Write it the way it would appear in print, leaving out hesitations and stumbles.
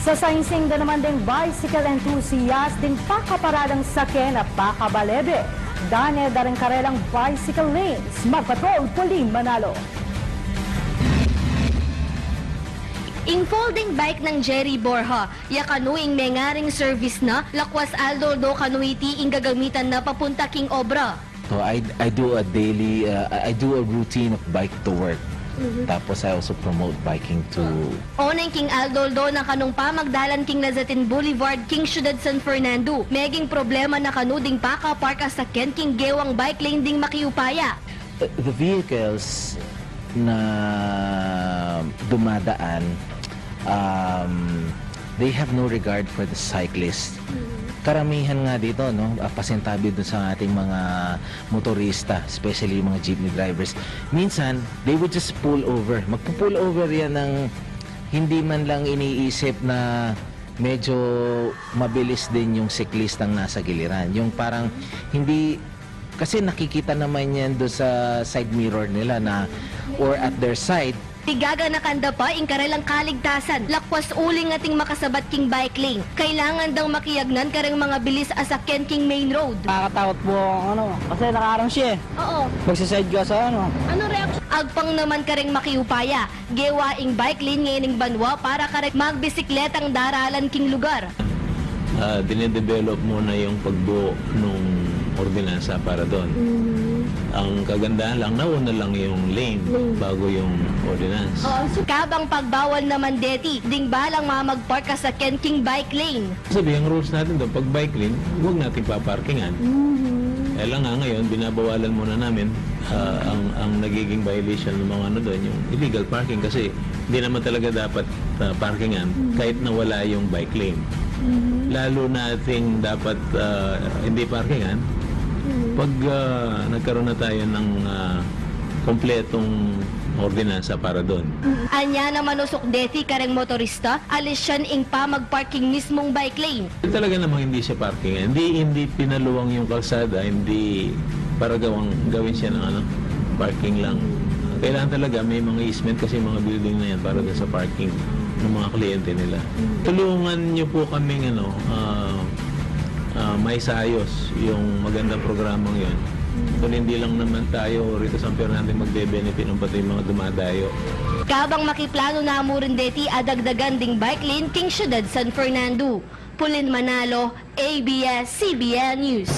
Sa Sainsing na naman ding bicycle enthusiast din pakaparadang sakyan at pakabalebe. Daniel daring karelang bicycle lanes. Magpatrol, Pauline Manalo. Ing folding bike ng Jerry Borja, yakanuing may ngaring service na, lakwas Aldo do kanuiti ing gagamitan na papunta king obra. So I do a daily, I do a routine of bike to work. Tapos I also promote biking to... Oneng king Aldo do na kanong pamagdalan king Lazatin Boulevard, king Ciudad San Fernando. Meging problema na kanuding paka park asakyan king gewang bike lane ding makiupaya. The vehicles na dumadaan, they have no regard for the cyclist. Karamihan nga dito, no, pasintabi dun sa ating mga motorista, especially yung mga jeepney drivers. Minsan, they would just pull over. Magpo-pull over yan ng hindi man lang iniisip na medyo mabilis din yung cyclist ang nasa giliran. Yung parang hindi, kasi nakikita naman yan doon sa side mirror nila na, or at their side. Tigaga na kanda pa ing karelang kaligtasan, lakwas uling ating makasabat king bike lane. Kailangan daw makiyagnan kareng mga bilis asakyan king main road. Nakakatakot po kasi nakaarang siya eh. Oo. Magsaside ka sa Ano reaksyon? Agpang naman kareng makiupaya, gewaing bike lane ngayon banwa para kareng magbisikletang daralan king lugar. Dinedevelop muna yung pagbuo nung ordinansa para doon. Ang kagandahan lang, nauna lang yung lane bago yung ordinance. Kabang pagbawal naman deti, ding balang mamagpark sa king bike lane. Sabi, ang rules natin doon, pag bike lane, huwag natin paparkingan. Eh lang nga ngayon, binabawalan muna namin ang nagiging violation ng mga ano doon, yung illegal parking kasi hindi naman talaga dapat parkingan kahit nawala yung bike lane. Lalo nating dapat hindi parkingan pag nagkaroon na tayo ng kompletong ordinansa para doon. Anya na manusok deti kareng motorista, alis siyan ing pamagparking mismong bike lane. Talaga namang hindi siya parking. Hindi pinaluwang yung kalsada, hindi para gawin siya ng parking lang. Kailangan talaga may mga easement kasi mga building na yan para doon sa parking ng mga kliyente nila. Tulungan niyo po kaming may sayos yung magandang programang yon. Kung hindi lang naman tayo rito sa San Fernando magbe-benefit ng pati mga dumadayo. Kabang makiplano na mo rin deti adagdagan ding bike lane king Ciudad San Fernando. Pauline Manalo, ABS-CBN News.